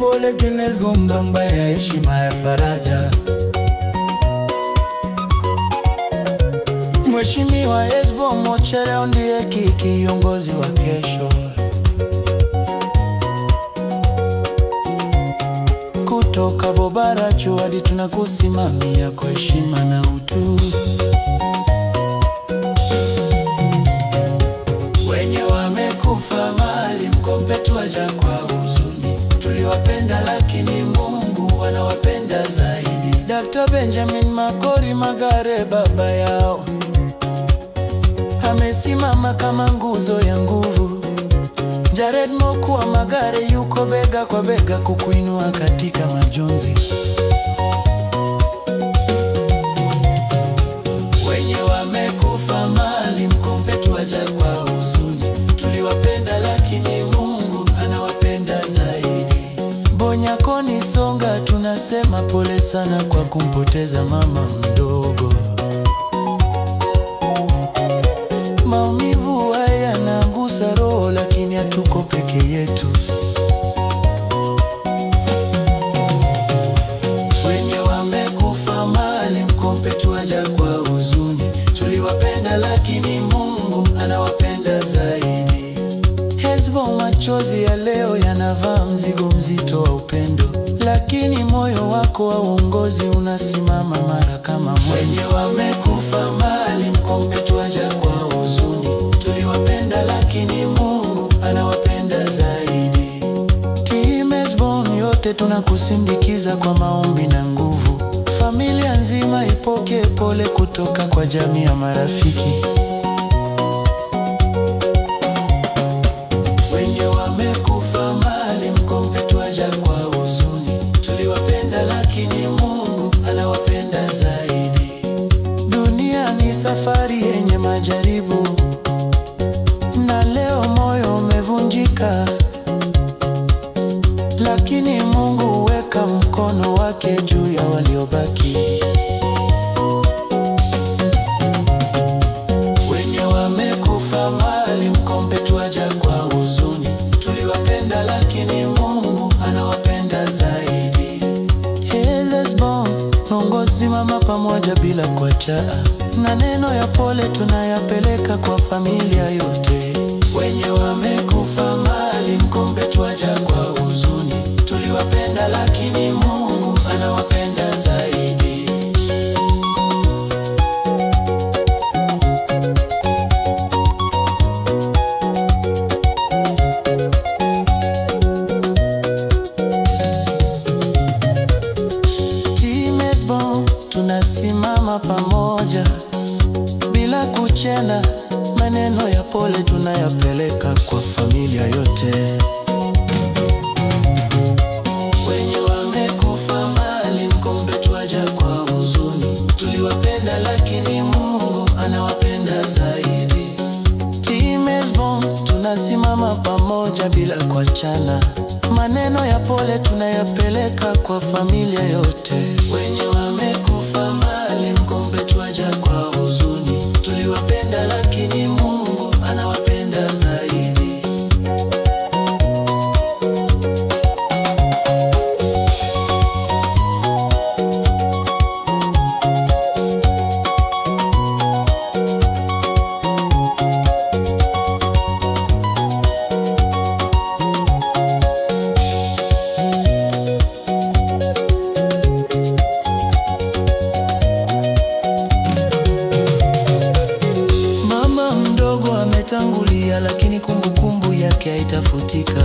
pole Guinness Gombamba ya heshima ya faraja. Mheshimiwa Esbo Mochereo ndiye kiongozi wa kesho. Kutoka Bobaracho hadi tunakusimamia kwa heshima na utu. Wenye wamekufa mahali Mkombe twaja kwa huzuni. Tuliwapenda lakini Mungu anawapenda zaidi. Dr. Benjamin Makori Magare baba yao amesimama kama nguzo ya nguvu. Jared Mokua Magare yuko bega kwa bega kukuinua katika majonzi. Wenye wamekufa mahali Mkombe twaja kwa huzuni. Tuliwapenda lakini Mungu anawapenda zaidi. Bonyakoni Songa tunasema pole sana kwa kumpoteza mama mdogo. Maumivu haya yanagusa roho lakini hatuko peke yetu. Wenye wamekufa mahali Mkombe twaja kwa huzuni. Tuliwapenda lakini Mungu anawapenda zaidi. Esbo machozi ya leo yanavaa mzigo mzito wa upendo, lakini moyo wako wa uongozi unasimama mara kama moyo. Wenye wamekufa mahali Mkombe twaja kwa huzuni. Tuliwapenda lakini Mungu anawapenda zaidi. Team Esbo yote tunakusindikiza kwa maombi na nguvu. Familia nzima ipokee pole kutoka kwa jamii ya marafiki. Wenye wamekufa mahali Mkombe twaja kwa huzuni. Tuliwapenda lakini Mungu anawapenda zaidi. Dunia ni safari yenye majaribu, na leo moyo umevunjika, lakini Mungu huweka mkono wake juu ya waliobaki. Wenye wamekufa mahali Mkombe twaja kwa huzuni. Tuliwapenda lakini Mungu anawapenda zaidi. Esbo nongozi mama pamoja bila kuacha, na neno ya pole tunayapeleka kwa familia yote. Wenye wamekufa mahali Mkombe twaja kwa huzuni. Tuliwapenda lakini Mungu anawapenda zaidi. Team Esbo tunasimama pamoja bila kuchena, maneno ya pole tunayapeleka kwa familia yote. Wenye wamekufa mahali Mkombe twaja kwa huzuni. Tuliwapenda lakini Mungu anawapenda zaidi. Team Esbo tunasimama pamoja bila kuachana, maneno ya pole tunayapeleka kwa familia yote. Wenye wamekufa mahali Mkombe twaja kwa huzuni. Tuliwapenda lakini Mungu anawapenda zaidi. Mama mdogo ametangulia, lakini kumbukumbu yake haitafutika.